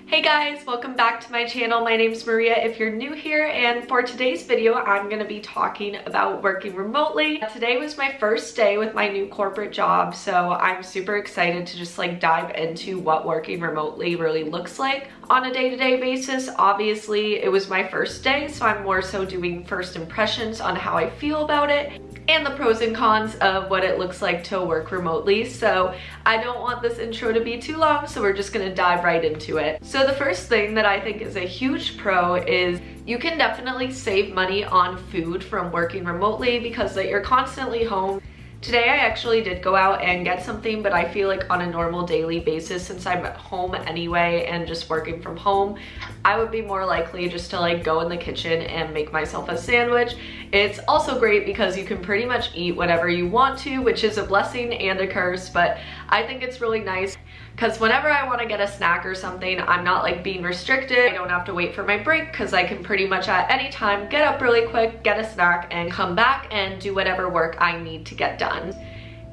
Hey guys, welcome back to my channel. My name's Maria if you're new here, and for today's video I'm going to be talking about working remotely. Today was my first day with my new corporate job, so I'm super excited to just dive into what working remotely really looks like on a day-to-day basis. Obviously it was my first day, so I'm more so doing first impressions on how I feel about it and the pros and cons of what it looks like to work remotely. So I don't want this intro to be too long, so we're just gonna dive right into it. So the first thing that I think is a huge pro is you can definitely save money on food from working remotely because that you're constantly home. Today I actually did go out and get something, but I feel like on a normal daily basis, since I'm at home anyway and just working from home, I would be more likely just to go in the kitchen and make myself a sandwich. It's also great because you can pretty much eat whatever you want to, which is a blessing and a curse, but I think it's really nice because whenever I want to get a snack or something, I'm not being restricted. I don't have to wait for my break because I can pretty much at any time get up really quick, get a snack, and come back and do whatever work I need to get done.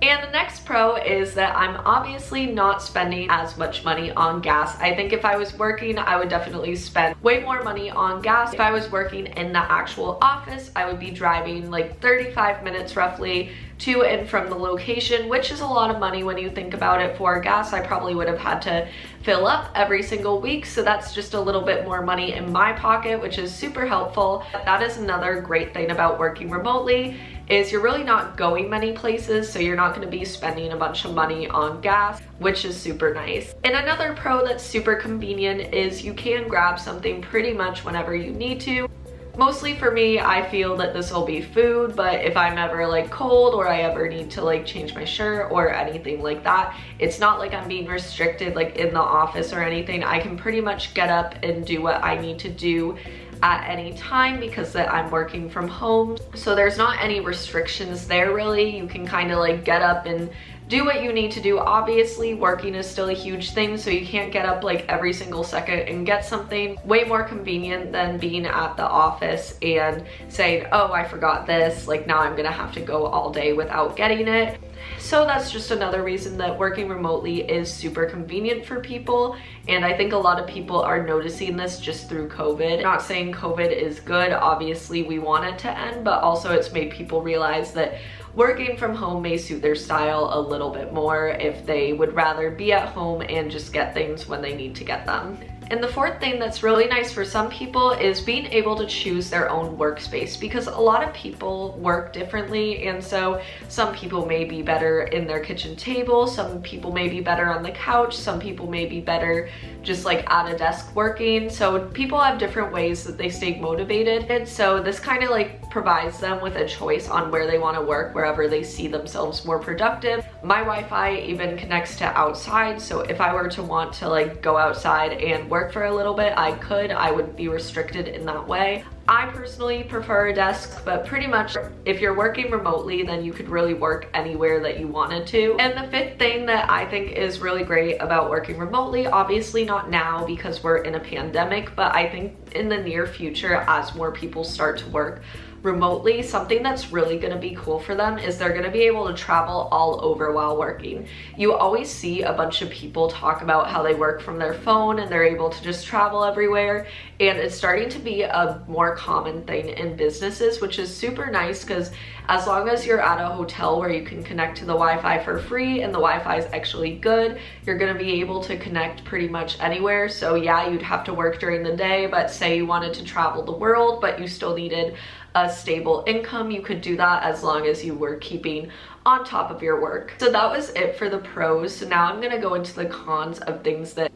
And the next pro is that I'm obviously not spending as much money on gas. I think if I was working, I would definitely spend way more money on gas. If I was working in the actual office, I would be driving 35 minutes roughly to and from the location, which is a lot of money when you think about it. For gas, I probably would have had to fill up every single week, so that's just a little bit more money in my pocket, which is super helpful. That is another great thing about working remotely, is you're really not going many places, so you're not going to be spending a bunch of money on gas, which is super nice. And another pro that's super convenient is you can grab something pretty much whenever you need to. Mostly for me, I feel that this will be food, but if I'm ever cold or I ever need to change my shirt or anything like that, it's not like I'm being restricted in the office or anything. I can pretty much get up and do what I need to do at any time because that I'm working from home. So there's not any restrictions there really. You can kind of get up and do what you need to do. Obviously working is still a huge thing, so you can't get up every single second and get something. Way more convenient than being at the office and saying, oh, I forgot this, now I'm gonna have to go all day without getting it. So that's just another reason that working remotely is super convenient for people, and I think a lot of people are noticing this just through COVID. Not saying COVID is good, obviously we want it to end, but also it's made people realize that working from home may suit their style a little bit more if they would rather be at home and just get things when they need to get them. And the fourth thing that's really nice for some people is being able to choose their own workspace, because a lot of people work differently, and so some people may be better in their kitchen table, some people may be better on the couch, some people may be better just at a desk working. So people have different ways that they stay motivated, and so this kind of provides them with a choice on where they want to work, wherever they see themselves more productive. My Wi-Fi even connects to outside, so if I were to want to go outside and work for a little bit, I could. I would be restricted in that way. I personally prefer a desk, but pretty much if you're working remotely, then you could really work anywhere that you wanted to. And the fifth thing that I think is really great about working remotely, obviously not now because we're in a pandemic, but I think in the near future, as more people start to work remotely, something that's really going to be cool for them is they're going to be able to travel all over while working. You always see a bunch of people talk about how they work from their phone and they're able to just travel everywhere, and it's starting to be a more common thing in businesses, which is super nice because as long as you're at a hotel where you can connect to the Wi-Fi for free and the Wi-Fi is actually good, you're going to be able to connect pretty much anywhere. So yeah, you'd have to work during the day, but say you wanted to travel the world but you still needed a stable income, you could do that as long as you were keeping on top of your work. So that was it for the pros. So now I'm gonna go into the cons of things that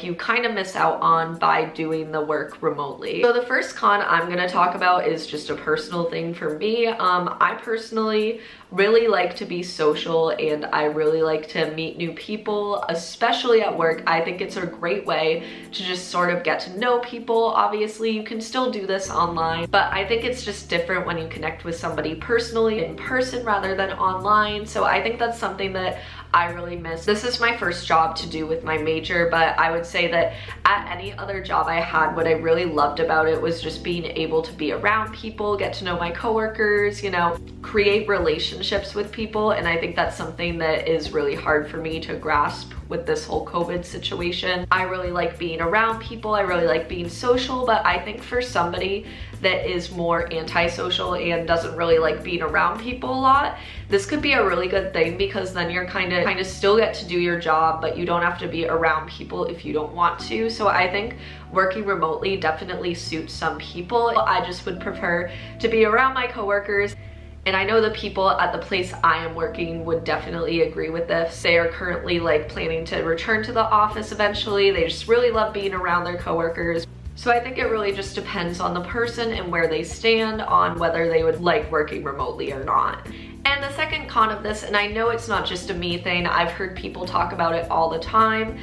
you kind of miss out on by doing the work remotely. So the first con I'm gonna talk about is just a personal thing for me. I personally really like to be social and I really like to meet new people, especially at work. I think it's a great way to just sort of get to know people. Obviously you can still do this online, but I think it's just different when you connect with somebody personally in person rather than online. So I think that's something that I really miss. This is my first job to do with my major, but I would say that at any other job I had, what I really loved about it was just being able to be around people, get to know my coworkers, create relationships with people. And I think that's something that is really hard for me to grasp with this whole COVID situation. I really like being around people. I really like being social, but I think for somebody that is more antisocial and doesn't really like being around people a lot, this could be a really good thing, because then you're kind of still get to do your job, but you don't have to be around people if you don't want to. So I think working remotely definitely suits some people. I just would prefer to be around my coworkers. And I know the people at the place I am working would definitely agree with this. They are currently like planning to return to the office eventually. They just really love being around their coworkers. So I think it really just depends on the person and where they stand on whether they would like working remotely or not. And the second con of this, and I know it's not just a me thing, I've heard people talk about it all the time.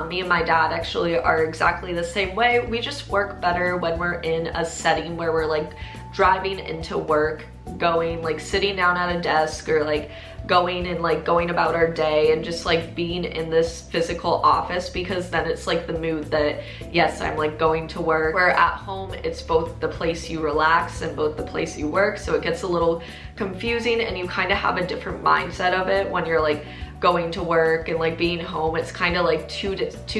Me and my dad actually are exactly the same way. We just work better when we're in a setting where we're like driving into work, going like sitting down at a desk, or like going and like going about our day and just like being in this physical office, because then it's like the mood that, yes, I'm like going to work. Where at home, it's both the place you relax and both the place you work, so it gets a little confusing and you kind of have a different mindset of it when you're like going to work and like being home. It's kind of like two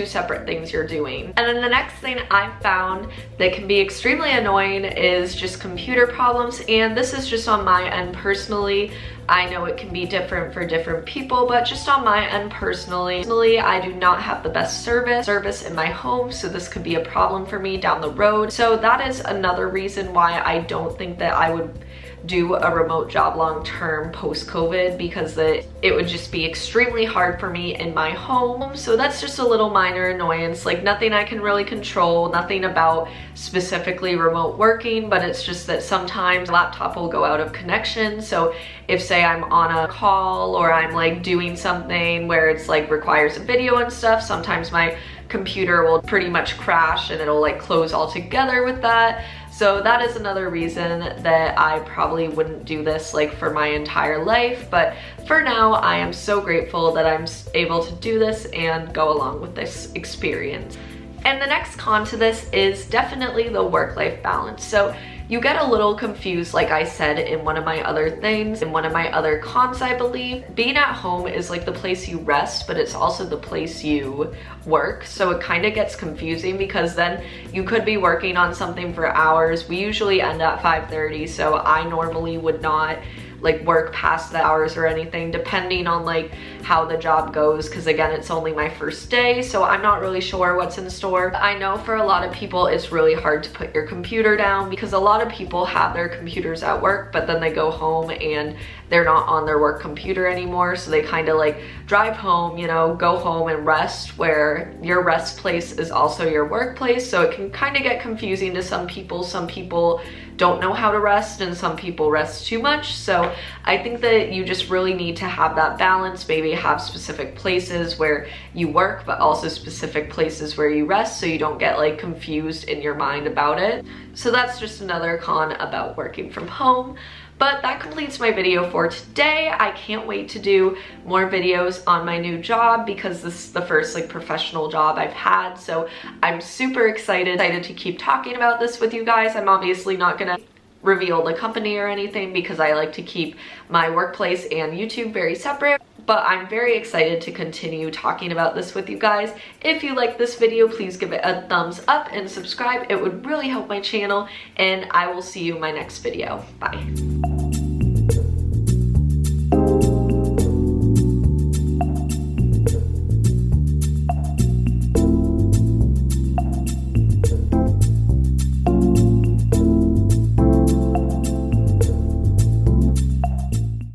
separate things you're doing. And then the next thing I've found that can be extremely annoying is just computer problems, and this is just on my end personally. I know it can be different for different people, but just on my end personally, I do not have the best service in my home, so this could be a problem for me down the road. So that is another reason why I don't think that I would do a remote job long term post COVID, because it would just be extremely hard for me in my home. So that's just a little minor annoyance, like nothing I can really control, nothing about specifically remote working, but it's just that sometimes laptop will go out of connection. So if say I'm on a call or I'm like doing something where it's like requires a video and stuff, sometimes my computer will pretty much crash and it'll like close altogether with that. So that is another reason that I probably wouldn't do this like for my entire life, but for now I am so grateful that I'm able to do this and go along with this experience. And the next con to this is definitely the work-life balance. So you get a little confused, like I said in one of my other things, in one of my other cons, I believe. Being at home is like the place you rest, but it's also the place you work. So it kind of gets confusing, because then you could be working on something for hours. We usually end at 5:30, so I normally would not like work past the hours or anything, depending on like how the job goes, because again, it's only my first day, so I'm not really sure what's in store. I know for a lot of people it's really hard to put your computer down, because a lot of people have their computers at work, but then they go home and they're not on their work computer anymore, so they kind of like drive home, you know, go home and rest, where your rest place is also your workplace. So it can kind of get confusing to some people. Some people don't know how to rest, and some people rest too much. So I think that you just really need to have that balance, maybe have specific places where you work, but also specific places where you rest, so you don't get like confused in your mind about it. So that's just another con about working from home. But that completes my video for today. I can't wait to do more videos on my new job, because this is the first like professional job I've had. So I'm super excited to keep talking about this with you guys. I'm obviously not gonna reveal the company or anything, because I like to keep my workplace and YouTube very separate. But I'm very excited to continue talking about this with you guys. If you like this video, please give it a thumbs up and subscribe. It would really help my channel, and I will see you in my next video. Bye.